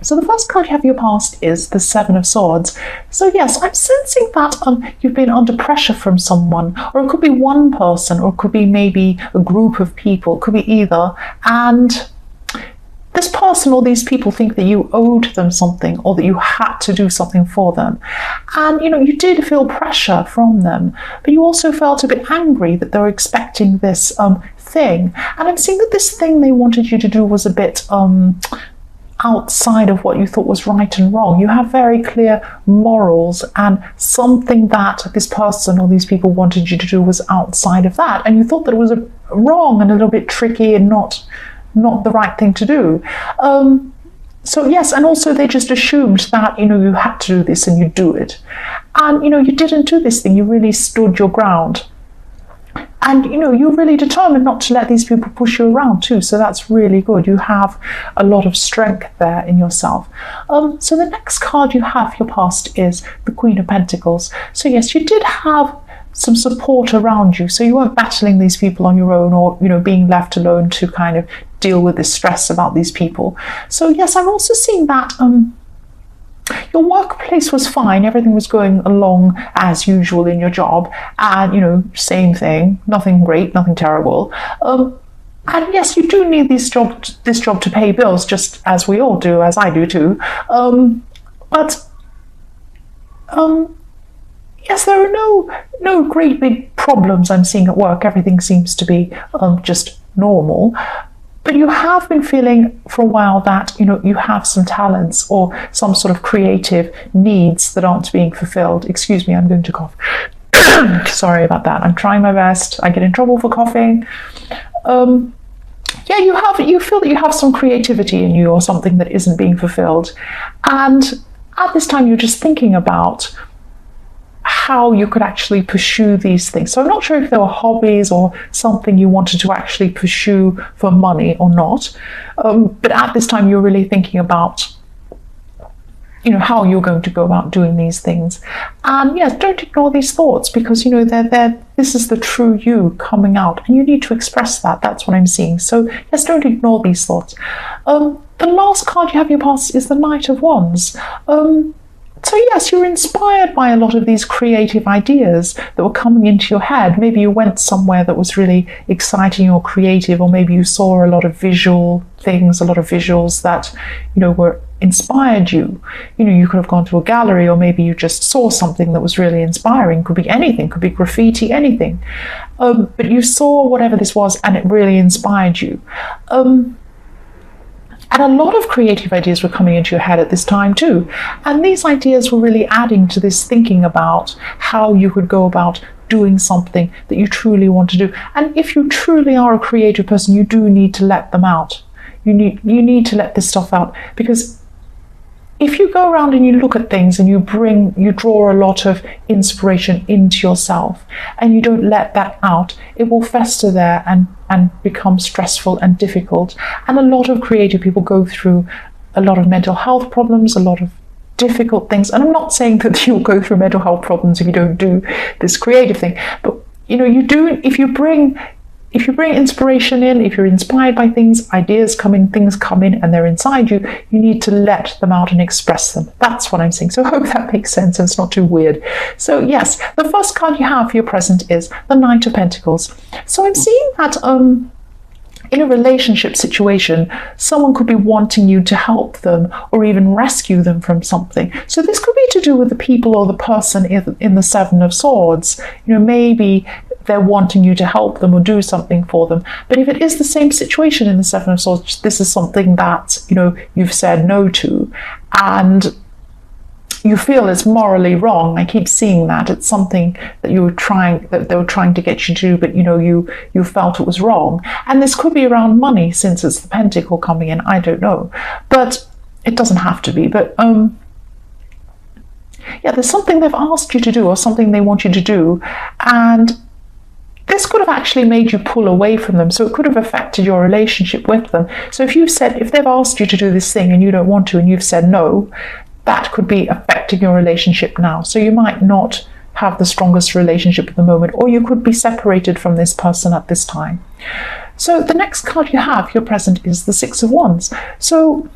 So the first card you have for your past is the Seven of Swords. So yes, I'm sensing that you've been under pressure from someone, or it could be one person, or it could be maybe a group of people, it could be either. And this person or these people think that you owed them something, or that you had to do something for them. And you did feel pressure from them, but you also felt a bit angry that they were expecting this thing. And I'm seeing that this thing they wanted you to do was a bit outside of what you thought was right and wrong. You have very clear morals, and something that this person or these people wanted you to do was outside of that, and you thought that it was wrong and a little bit tricky and not the right thing to do. So yes, and also they just assumed that you had to do this and you do it, and you didn't do this thing. You really stood your ground. And you're really determined not to let these people push you around too. So that's really good. You have a lot of strength there in yourself. So the next card you have for your past is the Queen of Pentacles. So yes, you did have some support around you. So you weren't battling these people on your own, or being left alone to kind of deal with the stress about these people. So yes, I'm also seeing that your workplace was fine, everything was going along as usual in your job, and same thing, nothing great, nothing terrible. And yes, you do need this job to pay bills, just as we all do, as I do too. But yes, there are no great big problems I'm seeing at work. Everything seems to be just normal. But you have been feeling for a while that you have some talents or some sort of creative needs that aren't being fulfilled. Excuse me, I'm going to cough. Sorry about that. I'm trying my best. I get in trouble for coughing. Yeah, you feel that you have some creativity in you, or something that isn't being fulfilled. And at this time, you're just thinking about how you could actually pursue these things. So I'm not sure if there were hobbies or something you wanted to actually pursue for money or not. But at this time, you're really thinking about how you're going to go about doing these things. And yes, don't ignore these thoughts, because this is the true you coming out, and you need to express that. That's what I'm seeing. So yes, don't ignore these thoughts. The last card you have in your past is the Knight of Wands. So yes, you're inspired by a lot of these creative ideas that were coming into your head. Maybe you went somewhere that was really exciting or creative, or maybe you saw a lot of visual things, a lot of visuals that, were inspired you. You could have gone to a gallery, or maybe you just saw something that was really inspiring. Could be anything, could be graffiti, anything. But you saw whatever this was, and it really inspired you. And a lot of creative ideas were coming into your head at this time too. And these ideas were really adding to this thinking about how you could go about doing something that you truly want to do. And if you truly are a creative person, you do need to let them out. You need to let this stuff out, because if you go around and you look at things and you draw a lot of inspiration into yourself, and you don't let that out, it will fester there and become stressful and difficult. And a lot of creative people go through a lot of mental health problems, a lot of difficult things. And I'm not saying that you'll go through mental health problems if you don't do this creative thing, but you do. If you bring inspiration in, if you're inspired by things, ideas come in, things come in, and they're inside you, you need to let them out and express them. That's what I'm saying. So I hope that makes sense and it's not too weird. So yes, the first card you have for your present is the Knight of Pentacles. So I'm seeing that in a relationship situation, someone could be wanting you to help them or even rescue them from something. So this could be to do with the people or the person in the Seven of Swords. Maybe they're wanting you to help them or do something for them. But if it is the same situation in the Seven of Swords, this is something that, you've said no to, and you feel it's morally wrong. I keep seeing that. It's something that they were trying to get you to do, but you felt it was wrong. And this could be around money, since it's the Pentacle coming in. I don't know. But it doesn't have to be. But yeah, there's something they've asked you to do, or something they want you to do, and this could have actually made you pull away from them. So it could have affected your relationship with them. So if they've asked you to do this thing and you don't want to, and you've said no, that could be affecting your relationship now. So you might not have the strongest relationship at the moment, or you could be separated from this person at this time. So the next card you have, your present, is the Six of Wands. So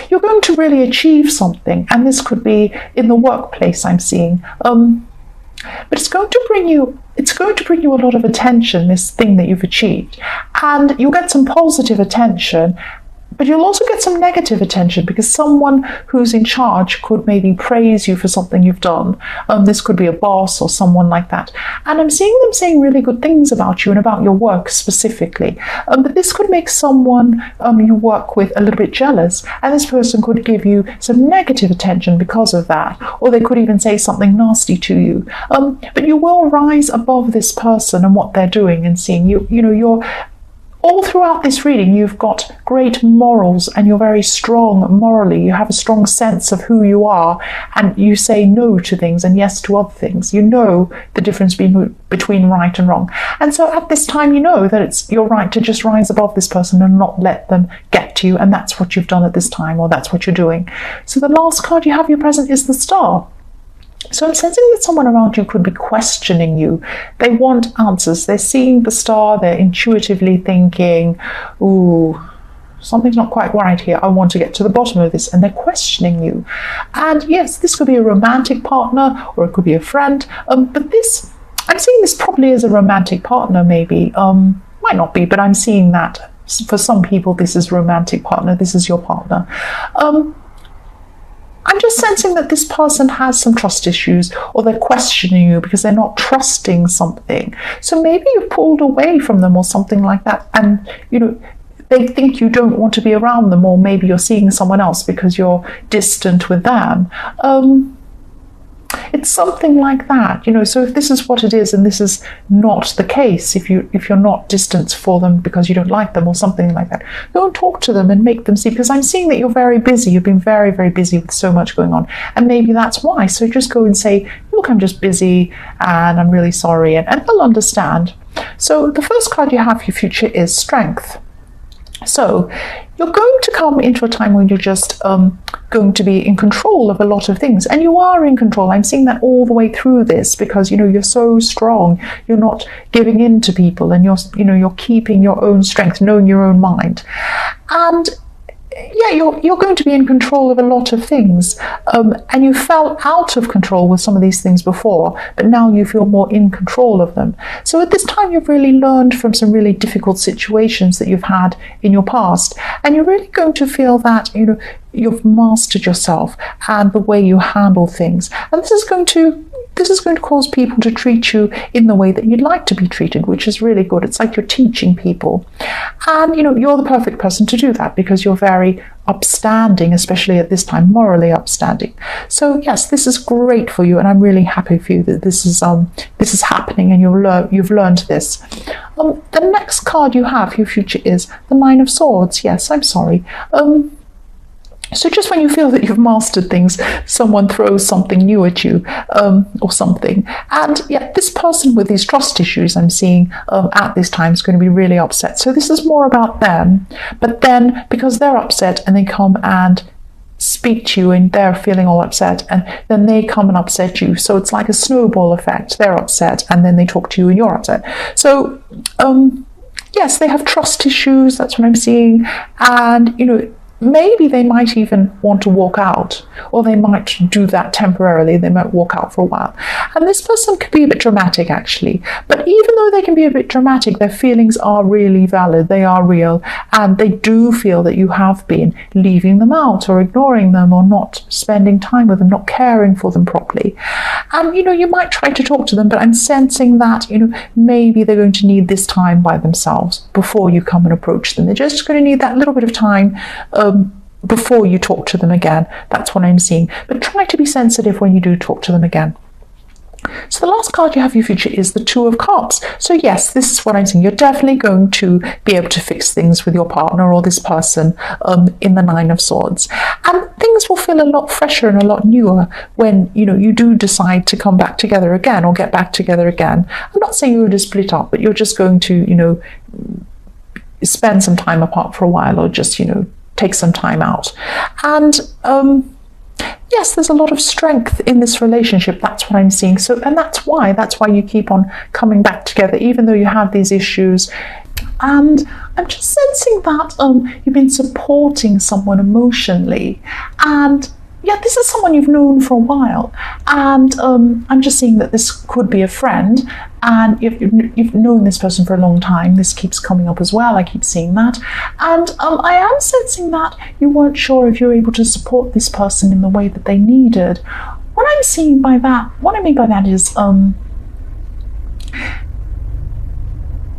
you're going to really achieve something, and this could be in the workplace I'm seeing. But it's going to bring you a lot of attention, this thing that you've achieved, and you'll get some positive attention. But you'll also get some negative attention because someone who's in charge could maybe praise you for something you've done. This could be a boss or someone like that. And I'm seeing them saying really good things about you and about your work specifically. But this could make someone you work with a little bit jealous. And this person could give you some negative attention because of that. Or they could even say something nasty to you. But you will rise above this person and what they're doing and seeing you're all throughout this reading, you've got great morals and you're very strong morally. You have a strong sense of who you are and you say no to things and yes to other things. You know the difference between right and wrong. And so at this time, you know that it's your right to just rise above this person and not let them get to you. And that's what you've done at this time, or that's what you're doing. So the last card you have your present is the Star. So I'm sensing that someone around you could be questioning you. They want answers. They're seeing the Star. They're intuitively thinking, ooh, something's not quite right here. I want to get to the bottom of this. And they're questioning you. And yes, this could be a romantic partner or it could be a friend. But this, I'm seeing this probably as a romantic partner maybe. Might not be, but I'm seeing that. For some people, this is a romantic partner. This is your partner. I'm just sensing that this person has some trust issues, or they're questioning you because they're not trusting something. So maybe you've pulled away from them or something like that, and they think you don't want to be around them, or maybe you're seeing someone else because you're distant with them. It's something like that, so if this is what it is and this is not the case, if you're not distant for them because you don't like them or something like that, go and talk to them and make them see, because I'm seeing that you're very busy. You've been very, very busy with so much going on, and maybe that's why. So just go and say, look, I'm just busy and I'm really sorry, and they'll understand. So the first card you have for your future is Strength. So you're going to come into a time when you're just going to be in control of a lot of things, and you are in control. I'm seeing that all the way through this because you're so strong. You're not giving in to people, and you're keeping your own strength, knowing your own mind, and yeah, you're going to be in control of a lot of things, and you felt out of control with some of these things before, but now you feel more in control of them. So at this time, you've really learned from some really difficult situations that you've had in your past, and you're really going to feel that you've mastered yourself and the way you handle things, and this is going to cause people to treat you in the way that you'd like to be treated, which is really good. It's like you're teaching people. And, you're the perfect person to do that because you're very upstanding, especially at this time, morally upstanding. So yes, this is great for you, and I'm really happy for you that this is happening and you've learned this. The next card you have for your future is the Nine of Swords. Yes, I'm sorry. So just when you feel that you've mastered things, someone throws something new at you, or something. And yeah, this person with these trust issues I'm seeing at this time is going to be really upset. So this is more about them. But then because they're upset and they come and speak to you and they're feeling all upset, and then they come and upset you. So it's like a snowball effect. They're upset and then they talk to you and you're upset. So yes, they have trust issues. That's what I'm seeing. And maybe they might even want to walk out, or they might do that temporarily. They might walk out for a while. And this person could be a bit dramatic, actually. But even though they can be a bit dramatic, their feelings are really valid. They are real. And they do feel that you have been leaving them out or ignoring them or not spending time with them, not caring for them properly. And, you might try to talk to them, but I'm sensing that, maybe they're going to need this time by themselves before you come and approach them. They're just going to need that little bit of time before you talk to them again. That's what I'm seeing. But try to be sensitive when you do talk to them again. So the last card you have for your future is the Two of Cups. So yes, this is what I'm saying. You're definitely going to be able to fix things with your partner or this person in the Nine of Swords. And things will feel a lot fresher and a lot newer when, you do decide to come back together again or get back together again. I'm not saying you're going to split up, but you're just going to, spend some time apart for a while, or just, take some time out. And yes, there's a lot of strength in this relationship. That's what I'm seeing. So, and that's why you keep on coming back together, even though you have these issues. and I'm just sensing that you've been supporting someone emotionally, and yeah, this is someone you've known for a while, and I'm just seeing that this could be a friend, and you've known this person for a long time. This keeps coming up as well. I keep seeing that, and I am sensing that you weren't sure if you were able to support this person in the way that they needed. What I'm seeing by that, what I mean by that is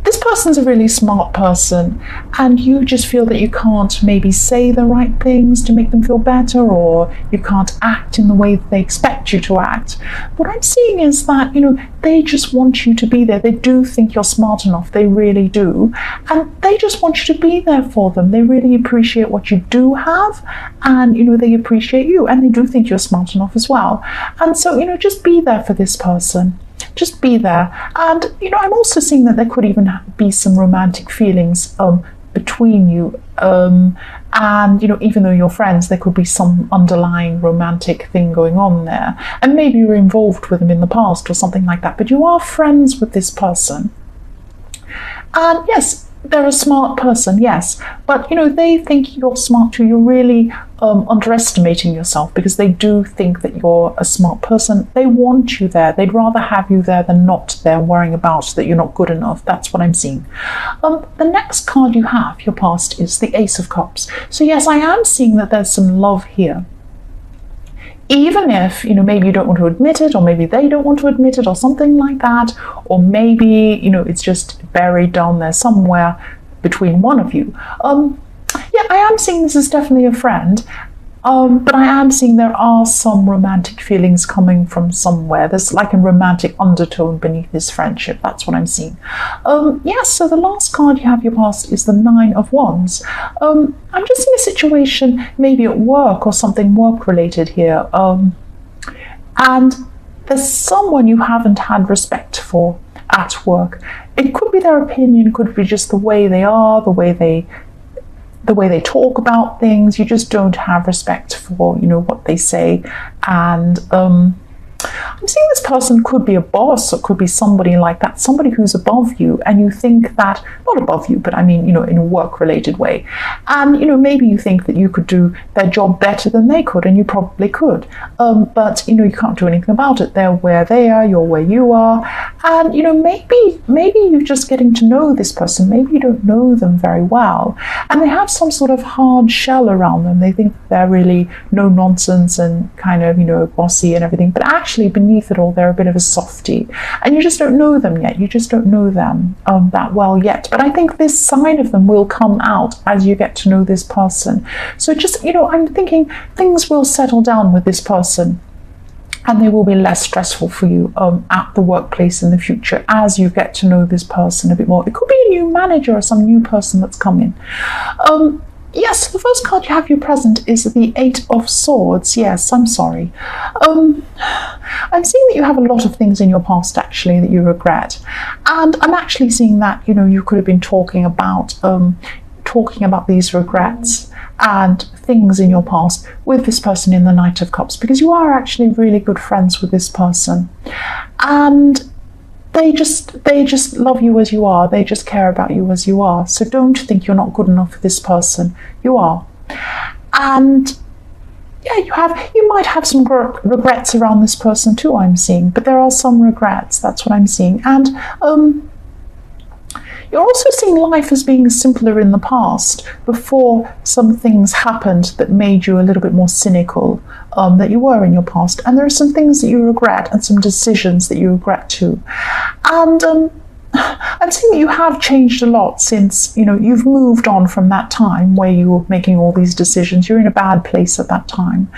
this person's a really smart person, and you just feel that you can't maybe say the right things to make them feel better, or you can't act in the way that they expect you to act. What I'm seeing is that, they just want you to be there. They do think you're smart enough. They really do. And they just want you to be there for them. They really appreciate what you do have, and, they appreciate you, and they do think you're smart enough as well. And so, just be there for this person. Just be there. And I'm also seeing that there could even be some romantic feelings between you, and even though you're friends, there could be some underlying romantic thing going on there, and maybe you were involved with them in the past or something like that, but you are friends with this person. And yes, they're a smart person, yes, but they think you're smart too. You're really underestimating yourself, because they do think that you're a smart person. They want you there. They'd rather have you there than not there, worrying about that you're not good enough. That's what I'm seeing. The next card you have, your past, is the Ace of Cups. So yes, I am seeing that there's some love here. Even if, maybe you don't want to admit it, or maybe they don't want to admit it, or something like that, or maybe, it's just buried down there somewhere between one of you. Yeah, I am seeing this is definitely a friend, but I am seeing there are some romantic feelings coming from somewhere. There's like a romantic undertone beneath this friendship. That's what I'm seeing. Yes, so the last card you have, your past, is the Nine of Wands. I'm just seeing a situation maybe at work or something work-related here. And there's someone you haven't had respect for at work. It could be their opinion, could be just the way they are, the way they talk about things. You just don't have respect for, what they say. And I'm seeing this person could be a boss, or could be somebody like that, somebody who's above you, and you think that, not above you, but I mean, in a work-related way. And, maybe you think that you could do their job better than they could, and you probably could. But, you can't do anything about it. They're where they are, you're where you are. And, maybe you're just getting to know this person. Maybe you don't know them very well. And they have some sort of hard shell around them. They think they're really no nonsense and kind of, bossy and everything. But actually, beneath it all, they're a bit of a softie, and you just don't know them yet. You just don't know them that well yet. But I think this side of them will come out as you get to know this person. So just, I'm thinking things will settle down with this person, and they will be less stressful for you at the workplace in the future as you get to know this person a bit more. It could be a new manager or some new person that's coming. Yes, the first card you have, your present, is the Eight of Swords. Yes, I'm sorry. I'm seeing that you have a lot of things in your past, actually, that you regret. And I'm actually seeing that, you could have been talking about these regrets and things in your past with this person in the Knight of Cups, because you are actually really good friends with this person. And they just love you as you are. They just care about you as you are. So don't think you're not good enough for this person. You are. And yeah, you might have some regrets around this person too, I'm seeing, but there are some regrets. That's what I'm seeing. And you're also seeing life as being simpler in the past, before some things happened that made you a little bit more cynical that you were in your past. And there are some things that you regret, and some decisions that you regret too. And I'm seeing that you have changed a lot since, you've moved on from that time where you were making all these decisions. You're in a bad place at that time.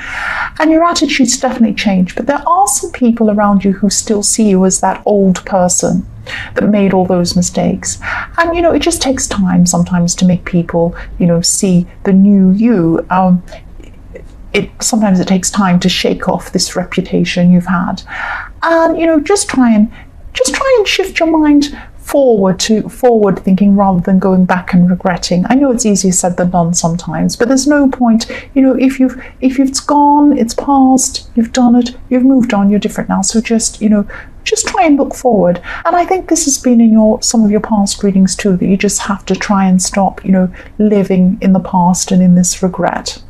And your attitude's definitely changed. But there are some people around you who still see you as that old person that made all those mistakes. And, it just takes time sometimes to make people, see the new you. Sometimes it takes time to shake off this reputation you've had. And, just try and shift your mind forward thinking rather than going back and regretting. I know it's easier said than done sometimes, but there's no point, if it's gone, it's past, you've done it, you've moved on, you're different now. So just try and look forward. And I think this has been in some of your past readings too, that you just have to try and stop, living in the past and in this regret.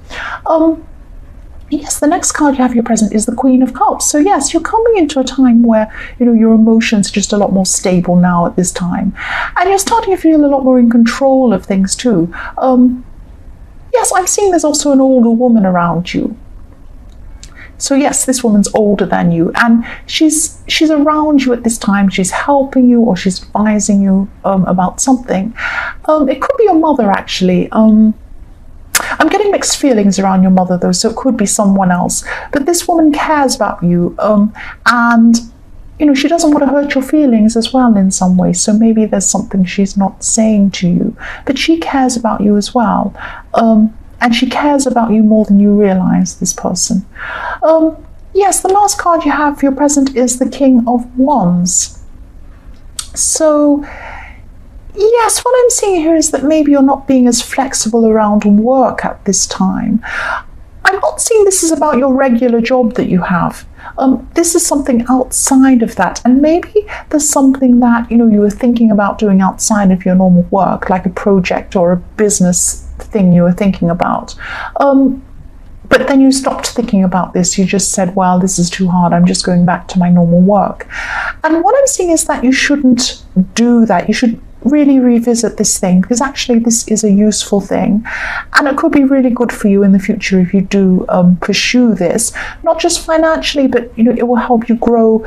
Yes, the next card you have for your present is the Queen of Cups. So yes, you're coming into a time where, your emotions are just a lot more stable now at this time. And you're starting to feel a lot more in control of things too. Yes, I'm seeing there's also an older woman around you. So yes, this woman's older than you, and she's around you at this time. She's helping you, or she's advising you about something. It could be your mother, actually. I'm getting mixed feelings around your mother, though, so it could be someone else. But this woman cares about you, and she doesn't want to hurt your feelings as well in some way. So maybe there's something she's not saying to you, but she cares about you as well. And she cares about you more than you realize, this person. Yes, the last card you have for your present is the King of Wands. So yes, what I'm seeing here is that maybe you're not being as flexible around work at this time. I'm not seeing this is about your regular job that you have. This is something outside of that, and maybe there's something that you were thinking about doing outside of your normal work, like a project or a business thing you were thinking about. But then you stopped thinking about this. You just said, well, this is too hard, I'm just going back to my normal work. And what I'm seeing is that you shouldn't do that. You should really revisit this thing, because actually this is a useful thing, and it could be really good for you in the future if you do pursue this, not just financially, but it will help you grow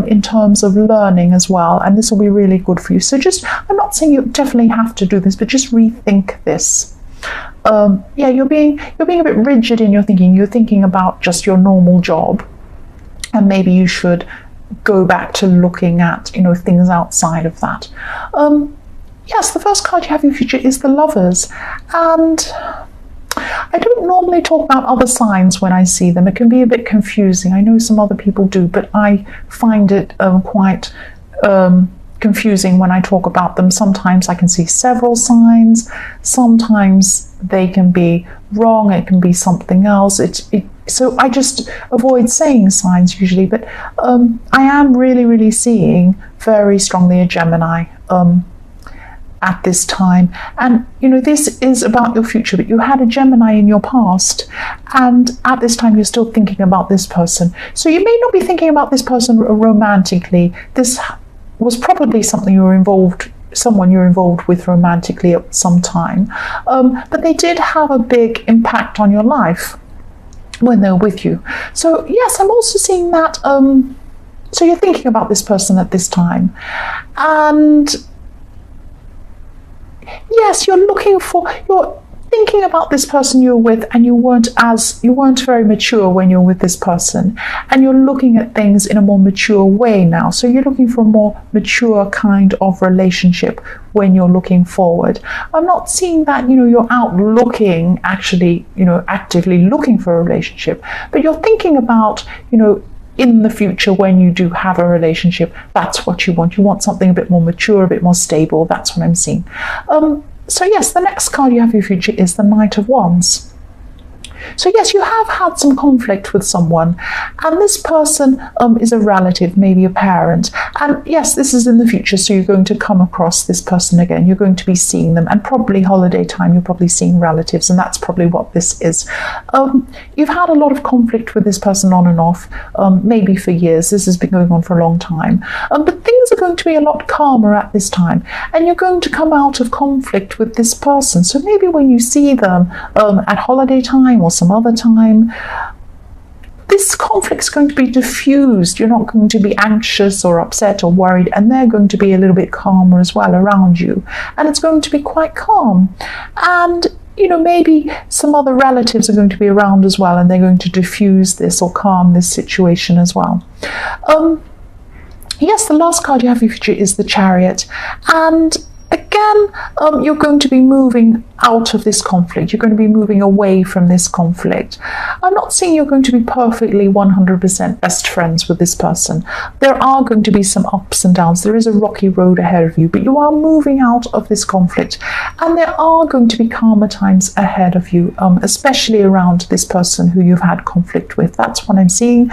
in terms of learning as well, and this will be really good for you. So I'm not saying you definitely have to do this, but just rethink this. Yeah, you're being a bit rigid in your thinking. You're thinking about just your normal job, and maybe you should go back to looking at things outside of that. Yes, the first card you have in your future is the Lovers, and I don't normally talk about other signs when I see them. It can be a bit confusing. I know some other people do, but I find it quite confusing when I talk about them. Sometimes I can see several signs, sometimes they can be wrong, it can be something else. So I just avoid saying signs usually, but I am really seeing very strongly a Gemini at this time. And this is about your future, but you had a Gemini in your past, and at this time you're still thinking about this person. So you may not be thinking about this person romantically. This was probably someone you're involved with romantically at some time, but they did have a big impact on your life when they're with you. So yes, I'm also seeing that so you're thinking about this person at this time, and yes, you're thinking about this person you're with, and you weren't very mature when you're with this person, and you're looking at things in a more mature way now. So you're looking for a more mature kind of relationship when you're looking forward. I'm not seeing that you're out looking, actually actively looking for a relationship, but you're thinking about in the future when you do have a relationship. That's what you want. You want something a bit more mature, a bit more stable. That's what I'm seeing. So yes, the next card you have in your future is the Knight of Wands. So yes, you have had some conflict with someone, and this person is a relative, maybe a parent. And yes, this is in the future, so you're going to come across this person again. You're going to be seeing them, and probably holiday time, you're probably seeing relatives, and that's probably what this is. You've had a lot of conflict with this person on and off, maybe for years. This has been going on for a long time. But things are going to be a lot calmer at this time, and you're going to come out of conflict with this person. So maybe when you see them at holiday time or some other time, this conflict is going to be diffused. You're not going to be anxious or upset or worried, and they're going to be a little bit calmer as well around you, and it's going to be quite calm. And maybe some other relatives are going to be around as well, and they're going to diffuse this or calm this situation as well. Yes, the last card you have in your future is the Chariot, and again, again, you're going to be moving out of this conflict. You're going to be moving away from this conflict. I'm not saying you're going to be perfectly 100% best friends with this person. There are going to be some ups and downs. There is a rocky road ahead of you, but you are moving out of this conflict, and there are going to be calmer times ahead of you, especially around this person who you've had conflict with. That's what I'm seeing.